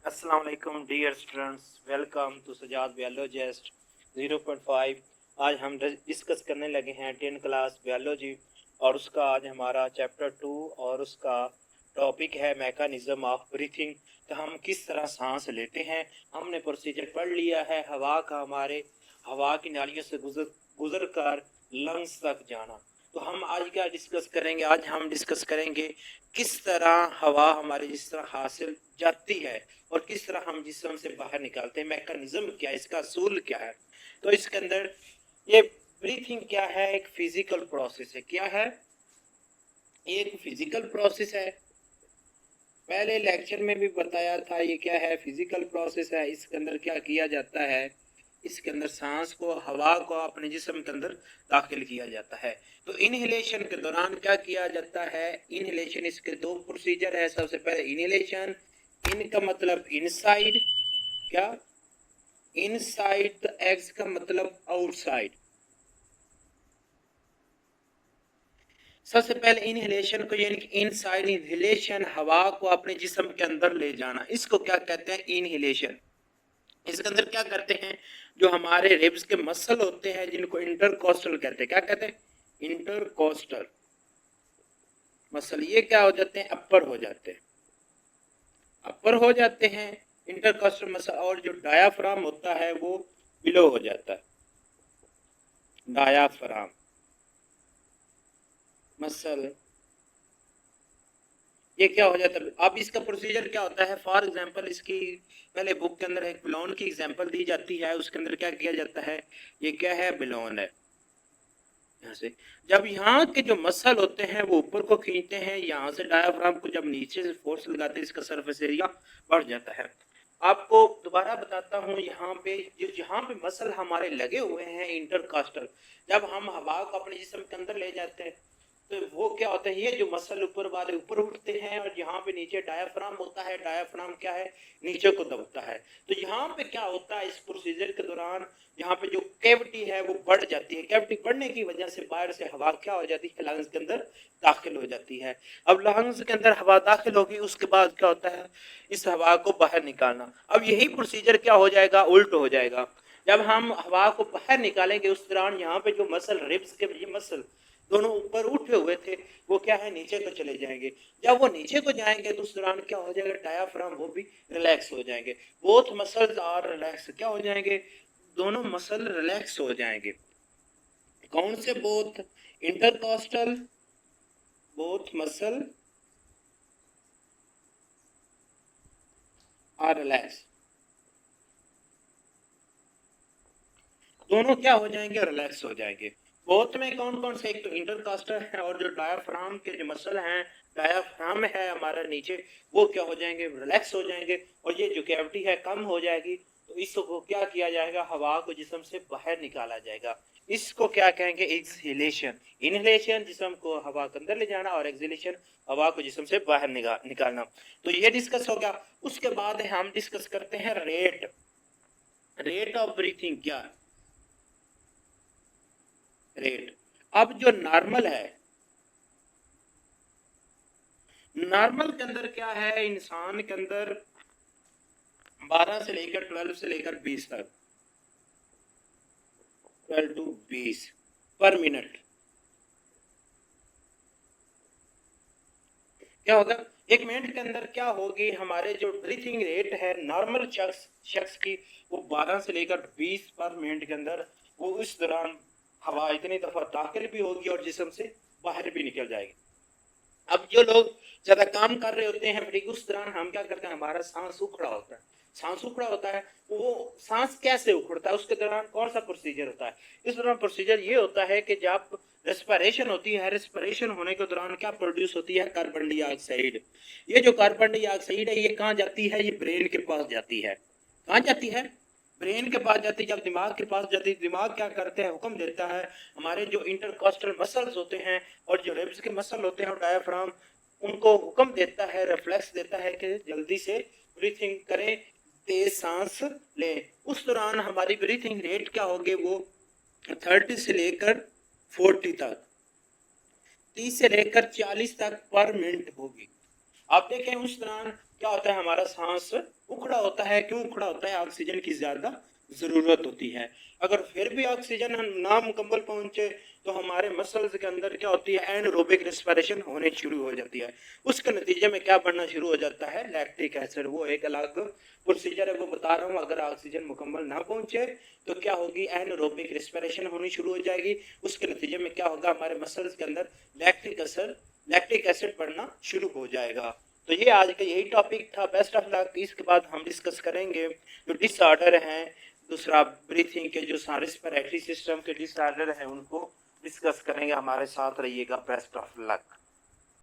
अस्सलाम वालेकुम dear students, welcome to Sajad biologist 0.5। आज हम डिस्कस करने लगे हैं 10 क्लास बायोलॉजी और उसका आज हमारा चैप्टर 2 और उसका टॉपिक है मैकेनिज्म ऑफ ब्रीथिंग। तो हम किस तरह सांस लेते हैं, हमने प्रोसीजर पढ़ लिया है हवा का, हमारे हवा की नालियों से गुजर कर लंग्स तक जाना। तो हम आज क्या डिस्कस करेंगे, आज हम डिस्कस करेंगे किस तरह हवा हमारे जिस तरह हासिल जाती है और किस तरह हम जिस्म से बाहर निकालते हैं, मैकेनिज्म क्या है, इसका असूल क्या है। तो इसके अंदर ये ब्रीथिंग क्या है, एक फिजिकल प्रोसेस है। क्या है? एक फिजिकल प्रोसेस है। पहले लेक्चर में भी बताया था ये क्या है, फिजिकल प्रोसेस है। इसके अंदर क्या किया जाता है, इसके अंदर सांस को, हवा को अपने जिस्म के अंदर दाखिल किया जाता है। तो इनहेलेशन के दौरान क्या किया जाता है, इनहेलेशन, इसके दो प्रोसीजर है। सबसे पहले इनहेलेशन, इन का मतलब इनसाइड, क्या इनसाइड, द एक्स का मतलब आउटसाइड। सबसे पहले इनहेलेशन को यानी कि इनसाइड इनहेलेशन, हवा को अपने जिस्म के अंदर ले जाना, इसको क्या कहते हैं, इनहेलेशन। इसके अंदर क्या करते हैं, जो हमारे रिब्स के मसल होते हैं जिनको इंटरकोस्टल कहते हैं, क्या कहते हैं, इंटरकोस्टल मसल, ये क्या हो जाते हैं, अपर हो जाते हैं, अपर हो जाते हैं इंटरकोस्टल मसल। और जो डायाफ्राम होता है वो बिलो हो जाता है, डायाफ्राम मसल, ये क्या हो जाता है। अब इसका प्रोसीजर क्या होता है, फॉर एग्जांपल इसकी पहले बुक के अंदर एक बिलोन की एग्जांपल दी जाती है। उसके अंदर क्या किया जाता है, ये क्या है, बिलोन है। यहाँ से जब यहाँ के जो मसल होते हैं वो ऊपर को खींचते हैं, यहाँ से डायाफ्राम को जब नीचे से फोर्स लगाते हैं, इसका सरफेस एरिया बढ़ जाता है। आपको दोबारा बताता हूँ, यहाँ पे जहाँ पे मसल हमारे लगे हुए हैं इंटरकास्टल, जब हम हवा को अपने जिस्म के अंदर ले जाते हैं तो वो क्या होता है, ये जो मसल ऊपर वाले ऊपर उठते हैं और यहाँ पे नीचे डायाफ्राम होता है, डायाफ्राम क्या है, नीचे को दबता है। तो यहाँ पे क्या होता है, इस प्रोसीजर के दौरान यहाँ पे जो कैविटी है वो बढ़ जाती है। कैविटी बढ़ने की वजह से बाहर से हवा क्या हो जाती है, लंग्स के अंदर दाखिल हो जाती है। अब लंग्स के अंदर हवा दाखिल होगी, उसके बाद क्या होता है, इस हवा को बाहर निकालना। अब यही प्रोसीजर क्या हो जाएगा, उल्ट हो जाएगा। जब हम हवा को बाहर निकालेंगे उस दौरान यहाँ पे जो मसल, रिब्स के ये मसल दोनों ऊपर उठे हुए थे वो क्या है, नीचे को चले जाएंगे। जब वो नीचे को जाएंगे तो उस दौरान क्या हो जाएगा, डायाफ्राम वो भी रिलैक्स हो जाएंगे। बोथ मसल्स और रिलैक्स क्या हो जाएंगे, दोनों मसल रिलैक्स हो जाएंगे। कौन से बोथ, इंटरकॉस्टल, बोथ मसल और रिलैक्स, दोनों क्या हो जाएंगे, रिलैक्स हो जाएंगे। बोथ में कौन कौन से, एक तो इंटरकास्टर है और जो डायाफ्राम के जो मसल हैं, डायाफ्राम है हमारा नीचे, वो क्या हो जाएंगे, रिलैक्स हो जाएंगे। और ये जो कैविटी है कम हो जाएगी। तो इसको क्या किया जाएगा, हवा को जिस्म से बाहर निकाला जाएगा। इसको क्या कहेंगे, एक्सहेलेशन। इनहेलेशन जिस्म को हवा के अंदर ले जाना और एक्सहेलेशन हवा को जिस्म से बाहर निकालना। तो ये डिस्कस हो गया। उसके बाद हम डिस्कस करते हैं रेट, रेट ऑफ ब्रीथिंग क्या, रेट। अब जो नॉर्मल है, नॉर्मल के अंदर क्या है, इंसान के अंदर 12 से लेकर 12 से लेकर 20 तक, 12 टू 20 पर मिनट क्या होगा, एक मिनट के अंदर क्या होगी, हमारे जो ब्रीथिंग रेट है नॉर्मल शख्स की, वो 12 से लेकर 20 पर मिनट के अंदर, वो इस दौरान हवा इतनी दफा दाखिल भी होगी और जिस्म से बाहर भी निकल जाएगी। अब जो लोग ज्यादा काम कर रहे होते हैं ठीक उस दौरान हम क्या करते हैं, हमारा सांस उखड़ा होता है, सांस उखड़ा होता है। वो सांस कैसे उखड़ता है, उसके दौरान कौन सा प्रोसीजर होता है, इस दौरान प्रोसीजर ये होता है कि जब रेस्पिरेशन होती है, रेस्पिरेशन होने के दौरान क्या प्रोड्यूस होती है, कार्बन डाइऑक्साइड। ये जो कार्बन डाइऑक्साइड है ये कहाँ जाती है, ये ब्रेन के पास जाती है। कहाँ जाती है, ब्रेन के पास जाती है। जब दिमाग के पास जाती है, दिमाग क्या करते हैं, हुक्म देता है, हमारे जो इंटरकॉस्टल मसल्स होते हैं और जो रिब्स के मसल होते हैं और डायाफ्राम, उनको हुक्म देता है, रिफ्लेक्स देता है कि जल्दी से ब्रीथिंग करें, तेज सांस लें। उस दौरान हमारी ब्रीथिंग रेट क्या होगी, वो 30 से लेकर 40 तक, 30 से लेकर 40 तक पर मिनट होगी। आप देखें उस दौरान क्या होता है, हमारा सांस उखड़ा होता है। क्यों उखड़ा होता है? ऑक्सीजन की ज्यादा जरूरत होती है। अगर फिर भी ऑक्सीजन ना मुकम्मल पहुंचे तो हमारे मसल्स के अंदर क्या होती है, एनरोबिक रेस्पिरेशन होने शुरू हो जाती है। उसके नतीजे में क्या बनना शुरू हो जाता है, लैक्टिक एसिड। वो एक अलग प्रोसीजर है, वो बता रहा हूँ। अगर ऑक्सीजन मुकम्मल ना पहुंचे तो क्या होगी, एनरोबिक रेस्पिरेशन होनी शुरू हो जाएगी। उसके नतीजे में क्या होगा, हमारे मसल्स के अंदर लैक्टिक एसिड बढ़ना शुरू हो जाएगा। तो ये आज का यही टॉपिक था, बेस्ट ऑफ लक। इसके बाद हम डिस्कस करेंगे जो डिसऑर्डर हैं, दूसरा ब्रीथिंग के जो रेस्पिरेटरी सिस्टम के डिसऑर्डर हैं उनको डिस्कस करेंगे। हमारे साथ रहिएगा। Best of luck.